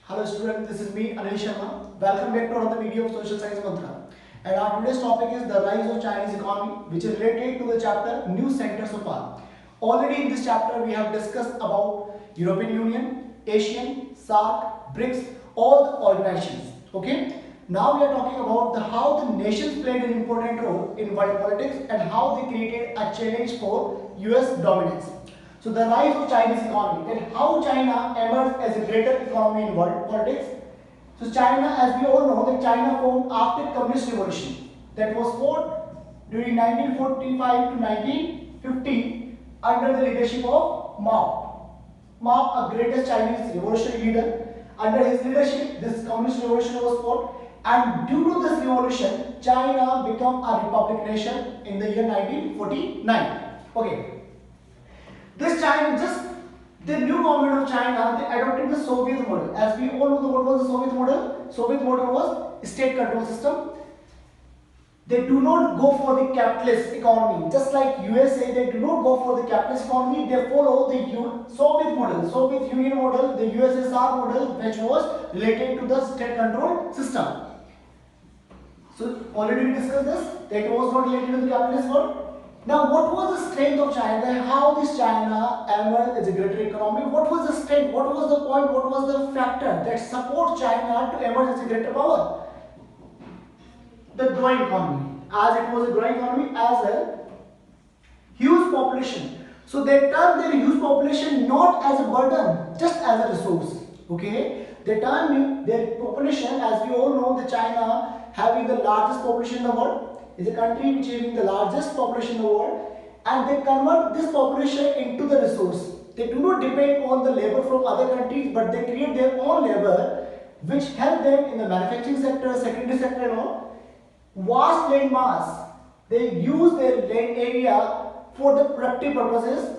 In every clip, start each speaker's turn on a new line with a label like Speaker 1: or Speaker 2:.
Speaker 1: Hello student, this is me Anil Sharma. Welcome back to another video of Social Science Mantra. And our today's topic is the rise of Chinese economy, which is related to the chapter New Centers of Power. Already in this chapter we have discussed about European Union, ASEAN, SAARC, BRICS, all the organizations. Okay. Now we are talking about how the nations played an important role in world politics and how they created a challenge for US dominance. So the rise of Chinese economy, that how China emerged as a greater economy in world politics. So China, as we all know, that China formed after Communist Revolution that was fought during 1945 to 1950 under the leadership of Mao. Mao, a greatest Chinese revolutionary leader. Under his leadership, this Communist Revolution was fought, and due to this revolution, China became a republic nation in the year 1949. Okay. This China, just the new government of China, they adopted the Soviet model. As we all know, what was the Soviet model? Soviet model was state control system. They do not go for the capitalist economy. Just like USA, they do not go for the capitalist economy. They follow the Soviet model, Soviet Union model, the USSR model, which was related to the state control system. So already we discussed this. That was not related to the capitalist world. Now, what was the strength of China? How this China emerged as a greater economy? What was the strength? What was the point? What was the factor that support China to emerge as a greater power? The growing economy. As it was a growing economy, as a huge population. So they turned their huge population not as a burden, just as a resource. Okay? They turned their population, as we all know, the China having the largest population in the world. Is a country which is having the largest population in the world, and they convert this population into the resource. They do not depend on the labor from other countries, but they create their own labor which help them in the manufacturing sector, secondary sector and all. Vast land mass. They use their land area for the productive purposes,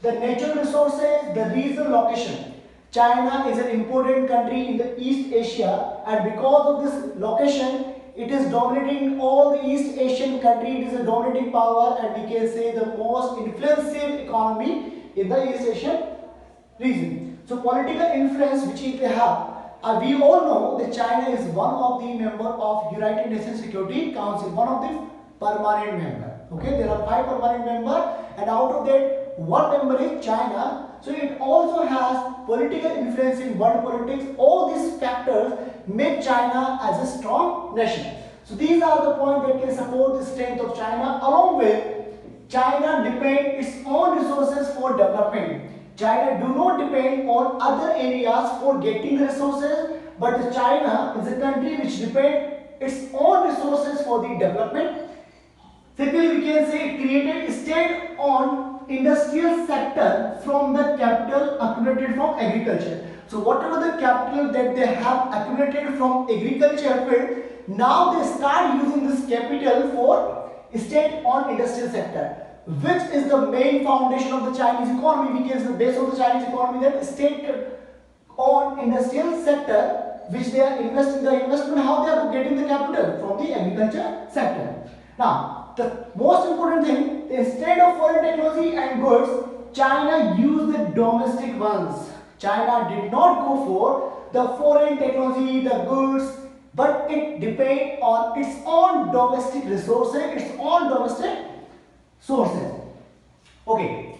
Speaker 1: the natural resources, the regional location. China is an important country in the East Asia, and because of this location, it is dominating all the East Asian countries. It is a dominating power, and we can say the most influential economy in the East Asian region. So political influence which it have. We all know that China is one of the member of United Nations Security Council, one of the permanent member. Okay, there are 5 permanent members, and out of that, one member is China. So it also has political influence in world politics. All these factors make China as a strong nation. So these are the points that can support the strength of China. Along with China depend its own resources for development. China do not depend on other areas for getting the resources, but China is a country which depend its own resources for the development. Secondly, we can say it created state-owned industrial sector from the capital accumulated from agriculture. So whatever the capital that they have accumulated from agriculture field, now they start using this capital for state-owned industrial sector, which is the main foundation of the Chinese economy. We can say the base of the Chinese economy, that state-owned industrial sector, which they are investing the investment, how they are getting the capital from the agriculture sector. Now, the most important thing, instead of foreign technology and goods, China used the domestic ones. China did not go for the foreign technology, the goods, but it depends on its own domestic resources, its own domestic sources. Okay,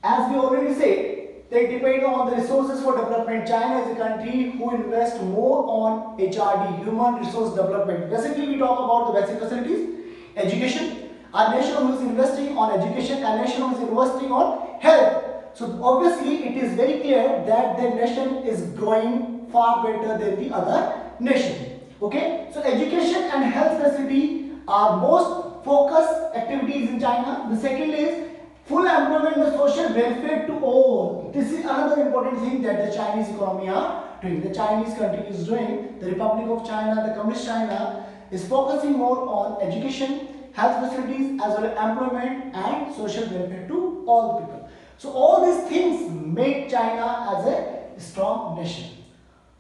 Speaker 1: as we already said, they depend on the resources for development. China is a country who invests more on HRD, human resource development. Basically, we talk about the basic facilities. Education, a nation who is investing on education, a nation who is investing on health. So obviously it is very clear that the nation is growing far better than the other nation. Okay, so education and health facility are most focused activities in China. The second is full employment and social welfare to all. This is another important thing that the Chinese economy are doing. The Chinese country is doing. The Republic of China, the Communist China, is focusing more on education, health facilities, as well as employment and social welfare to all the people. So all these things make China as a strong nation.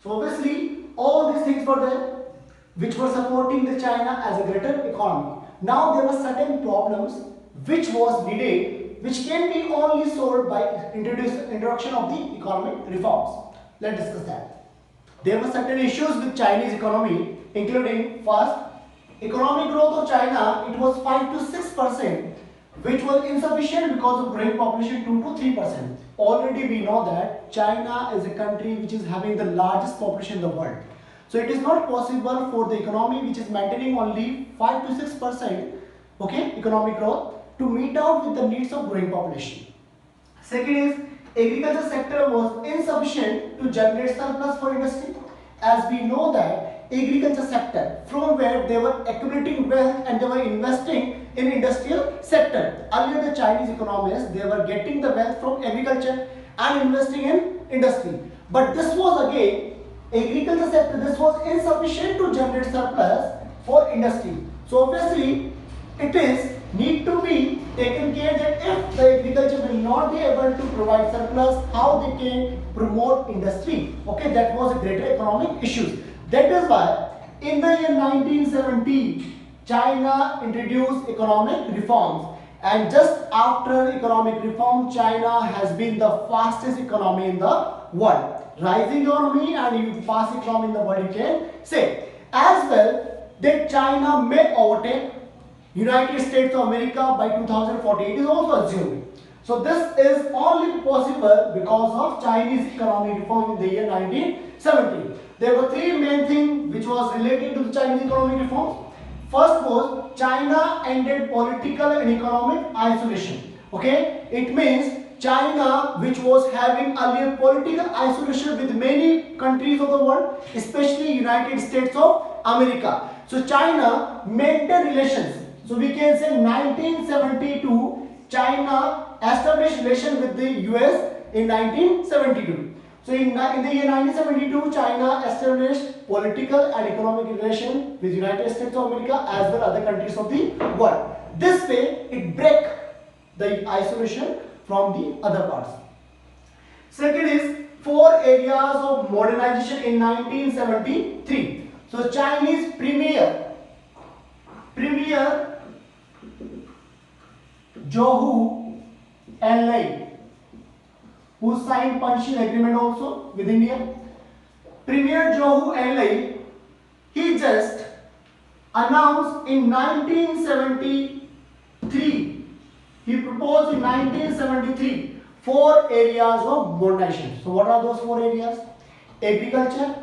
Speaker 1: So obviously all these things were there which were supporting the China as a greater economy. Now there were certain problems which was needed, which can be only solved by introduction of the economic reforms. Let's discuss that. There were certain issues with Chinese economy, including first, economic growth of China, it was 5 to 6%, which was insufficient because of growing population 2 to 3%. Already we know that China is a country which is having the largest population in the world. So it is not possible for the economy which is maintaining only 5 to 6%, okay, economic growth to meet out with the needs of growing population. Second is, agriculture sector was insufficient to generate surplus for industry. As we know that agriculture sector, from where they were accumulating wealth and they were investing in industrial sector. Earlier the Chinese economists, they were getting the wealth from agriculture and investing in industry. But this was again, agriculture sector, this was insufficient to generate surplus for industry. So obviously, it is need to be taken care that if the agriculture will not be able to provide surplus, how they can promote industry. Okay, that was a greater economic issue. That is why in the year 1970, China introduced economic reforms, and just after economic reform, China has been the fastest economy in the world. Rising economy and fast economy in the world, you can say. As well, that China may overtake United States of America by 2040. It is also assumed. So this is only possible because of Chinese economic reform in the year 1970. There were three main things which was related to the Chinese economic reforms. First was China ended political and economic isolation. Okay, it means China, which was having earlier political isolation with many countries of the world, especially United States of America. So China maintained relations. So we can say 1972, China established relations with the US in 1972. So in the year 1972, China established political and economic relations with United States of America as well as other countries of the world. This way, it break the isolation from the other parts. Second is 4 areas of modernization in 1973. So Chinese Premier Zhou Enlai, who signed Panjshir Agreement also with India. Premier Zhou Enlai, he just announced in 1973, he proposed in 1973 4 areas of modernization. So what are those 4 areas? Agriculture,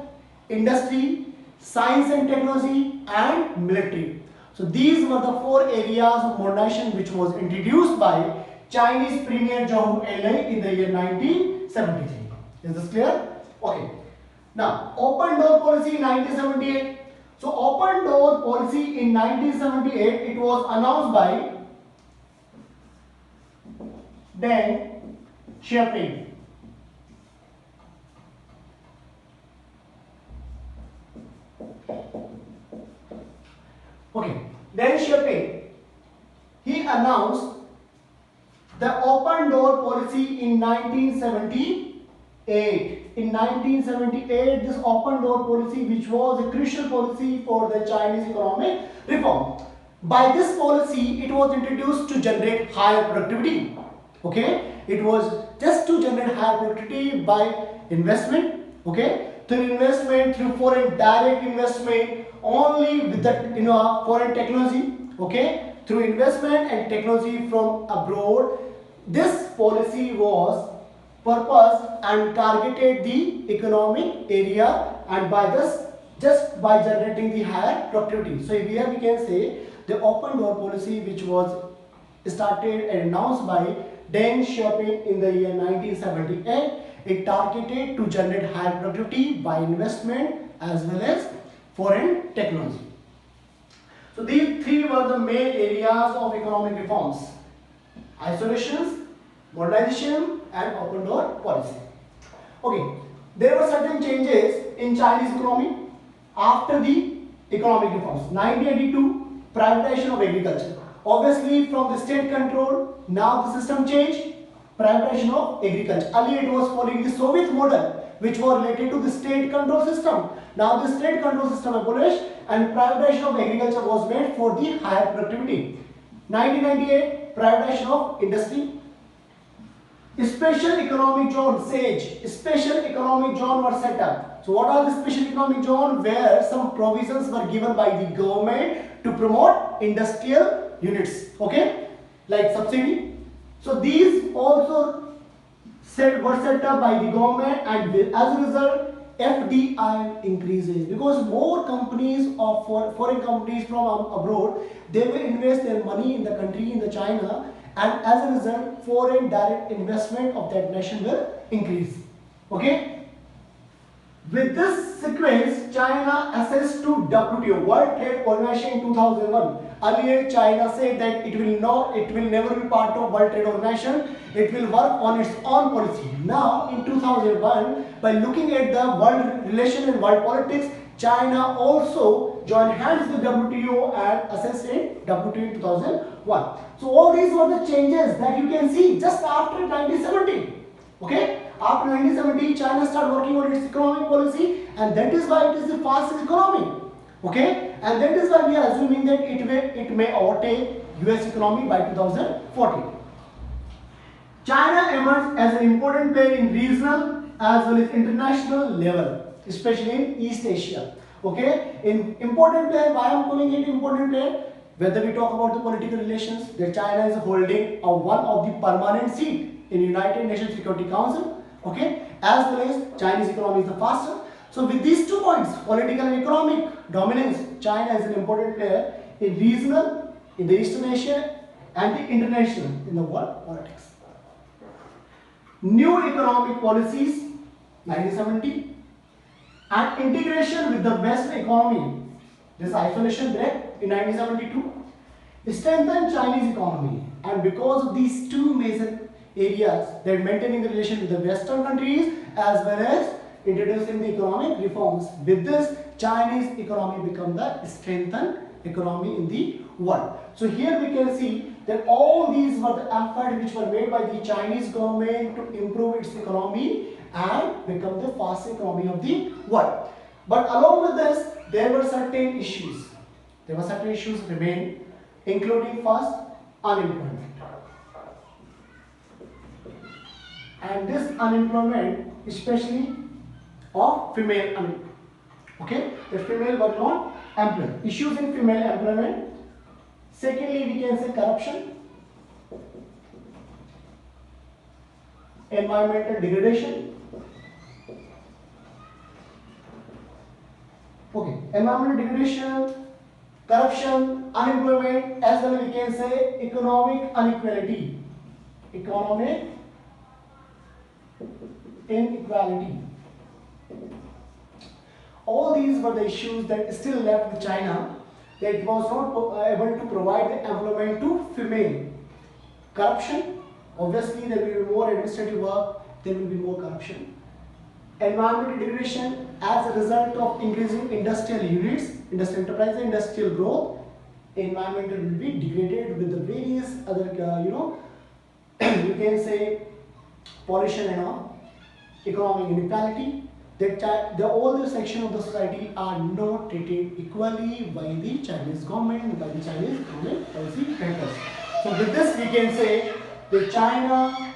Speaker 1: industry, science and technology, and military. So these were the 4 areas of modernization which was introduced by Chinese Premier Zhou Enlai in the year 1973. Is this clear? Okay. Now, open door policy in 1978. So open door policy in 1978, it was announced by Deng Xiaoping. Okay, Deng Xiaoping, he announced the open door policy in 1978. In 1978, this open door policy, which was a crucial policy for the Chinese economic reform. By this policy, it was introduced to generate higher productivity. Okay, it was just to generate higher productivity by investment. Okay, through investment, through foreign direct investment, only with the foreign technology. Okay, through investment and technology from abroad. This policy was purposed and targeted the economic area, and by this, just by generating the higher productivity. So here we can say the open door policy, which was started and announced by Deng Xiaoping in the year 1978, it targeted to generate higher productivity by investment as well as foreign technology. So these 3 were the main areas of economic reforms: isolations, modernization, and open door policy. Okay, there were certain changes in Chinese economy after the economic reforms. 1982, privatization of agriculture. Obviously, from the state control, now the system changed. Privatization of agriculture. Earlier, it was following the Soviet model, which was related to the state control system. Now, the state control system abolished, and privatization of agriculture was made for the higher productivity. 1998, privatization of industry. Special economic zone, SAGE, special economic zone were set up. So what are the special economic zone? Where some provisions were given by the government to promote industrial units, okay, like subsidy. So these also were set up by the government, and as a result FDI increases because more companies of foreign companies from abroad, they will invest their money in the country, in the China, and as a result foreign direct investment of that nation will increase, okay. With this sequence, China access to WTO, World Trade Organization in 2001. Earlier, China said that it will never be part of World Trade Organization. It will work on its own policy. Now, in 2001, by looking at the world relation and world politics, China also joined hands with WTO and accessed in WTO in 2001. So all these were the changes that you can see just after 1970. Okay. After 1970, China started working on its economic policy, and that is why it is the fastest economy. Okay, and that is why we are assuming that it may overtake US economy by 2040. China emerged as an important player in regional as well as international level, especially in East Asia. Okay, in important player, why I am calling it important player? Whether we talk about the political relations, that China is holding one of the permanent seat in United Nations Security Council. Okay, as well as Chinese economy is the faster. So with these 2 points, political and economic dominance, China is an important player in regional, in the Eastern Asia, and the international in the world politics. New economic policies, 1970, and integration with the Western economy, this isolation break in 1972, strengthened Chinese economy, and because of these 2 major areas, they are maintaining the relation with the Western countries as well as introducing the economic reforms. With this, Chinese economy become the strengthened economy in the world. So here we can see that all these were the efforts which were made by the Chinese government to improve its economy and become the fastest economy of the world. But along with this, there were certain issues. There were certain issues remain, including first, unemployment. And this unemployment, especially of female unemployment. Okay, the female were not employed. Issues in female employment. Secondly, we can say corruption, environmental degradation. Okay, environmental degradation, corruption, unemployment, as well as we can say economic inequality. Economic inequality. All these were the issues that still left with China, that it was not able to provide the employment to female. Corruption, obviously there will be more administrative work, there will be more corruption. Environmental degradation, as a result of increasing industrial units, industrial enterprise, industrial growth, environmental will be degraded with the various other, you can say pollution and all. Economic inequality, that all the sections of the society are not treated equally by the Chinese government, by the Chinese economic policy makers. So with this we can say that China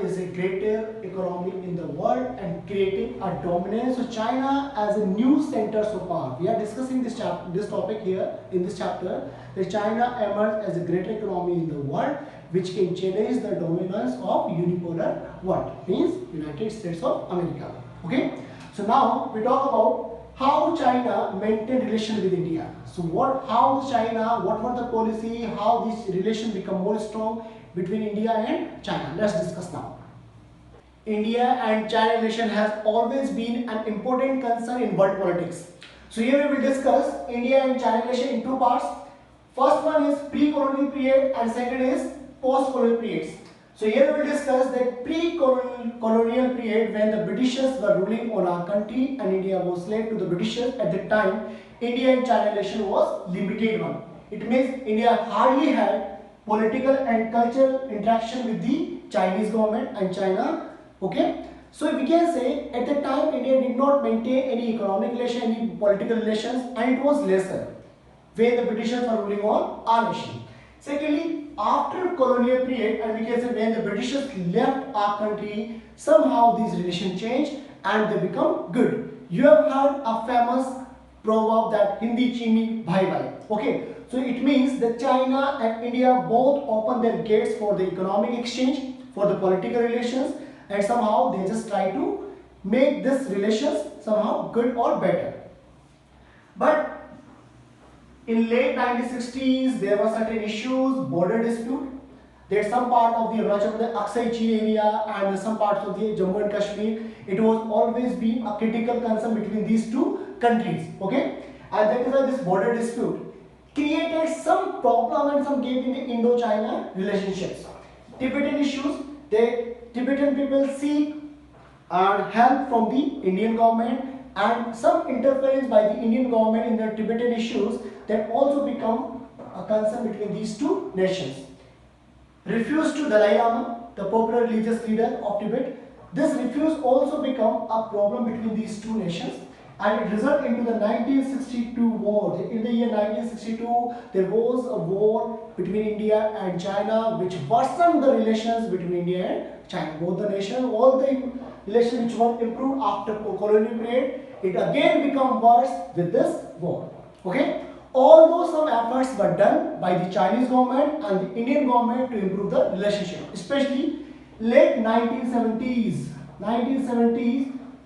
Speaker 1: is a greater economy in the world and creating a dominance. So China as a new center of power. We are discussing this topic here in this chapter, that China emerged as a greater economy in the world, which can challenge the dominance of unipolar world, means United States of America. Okay. So now we talk about how China maintained relation with India. So what were the policy, how this relation become more strong between India and China. Let's discuss now. India and China relation has always been an important concern in world politics. So here we will discuss India and China relation in 2 parts. First one is pre-colonial period and second is post-colonial periods. So here we will discuss that pre-colonial period, when the Britishers were ruling on our country and India was slave to the Britishers. At that time, India and China relation was limited one. It means India hardly had political and cultural interaction with the Chinese government and China. Okay, so we can say at the time India did not maintain any economic relation, any political relations, and it was lesser when the Britishers were ruling on our nation. Secondly, after colonial period, and we can say when the Britishers left our country, somehow these relations change and they become good. You have heard a famous proverb that Hindi chini bhai bhai. Okay, so it means that China and India both open their gates for the economic exchange, for the political relations, and somehow they just try to make this relations somehow good or better. But in late 1960s, there were certain issues, border dispute. There's some part of the Arunachal Pradesh, Aksai Chi area and some parts of the Jammu and Kashmir. It was always been a critical concern between these two countries. Okay, and that is why this border dispute created some problem and some gap in the Indo-China relationships. Tibetan issues, the Tibetan people seek help from the Indian government and some interference by the Indian government in the Tibetan issues that also become a concern between these two nations. Refuse to Dalai Lama, the popular religious leader of Tibet. This refuse also become a problem between these two nations and it resulted into the 1962 war. In the year 1962, there was a war between India and China which worsened the relations between India and China. Both the nations, all the relations which were improved after colonial period, it again became worse with this war. Okay. Although some efforts were done by the Chinese government and the Indian government to improve the relationship, especially late 1970s,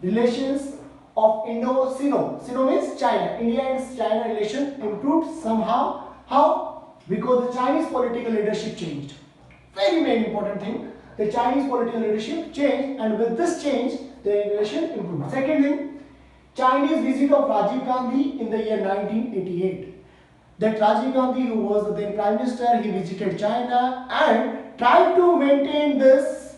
Speaker 1: relations of Indo-Sino, Sino means China, India and China relations improved somehow. How? Because the Chinese political leadership changed. Very, very important thing. The Chinese political leadership changed and with this change, the relation improved. Second thing, Chinese visit of Rajiv Gandhi in the year 1988. That Rajiv Gandhi, who was the then Prime Minister, he visited China and tried to maintain this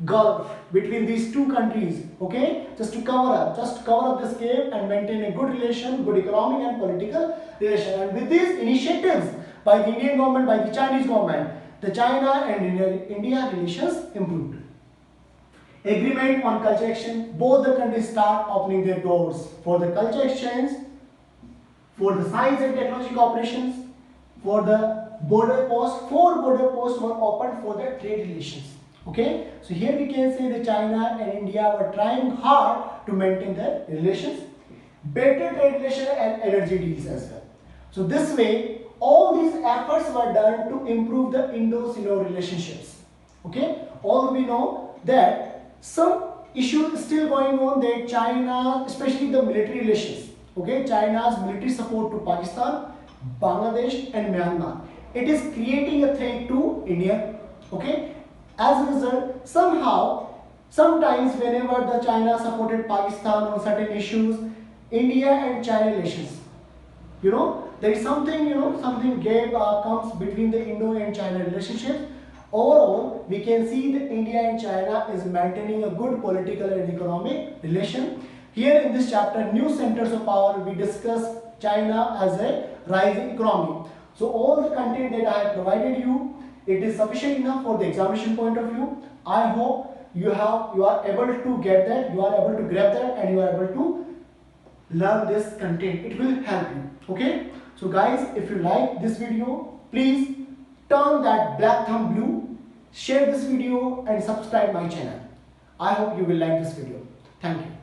Speaker 1: gulf between these two countries, okay, just to cover up this gap and maintain a good relation, good economic and political relation. And with these initiatives by the Indian government, by the Chinese government, the China and India relations improved. Agreement on culture exchange, both the countries start opening their doors for the culture exchange, for the science and technology cooperations, for the border posts. 4 border posts were opened for the trade relations. Okay, so here we can say that China and India were trying hard to maintain their relations, better trade relations and energy deals as well. So this way, all these efforts were done to improve the Indo-Sino relationships. Okay, all we know that some issues still going on that China, especially the military relations. Okay, China's military support to Pakistan, Bangladesh and Myanmar. It is creating a threat to India. Okay, as a result, sometimes whenever the China supported Pakistan on certain issues, India and China relations, there is something, something gap comes between the Indo and China relationships. Overall, we can see that India and China is maintaining a good political and economic relation. Here in this chapter, new centers of power, we discuss China as a rising economy. So all the content that I have provided you, it is sufficient enough for the examination point of view. I hope you are able to get that, you are able to grab that and you are able to learn this content. It will help you. Okay. So guys, if you like this video, please turn that black thumb blue, share this video and subscribe my channel. I hope you will like this video. Thank you.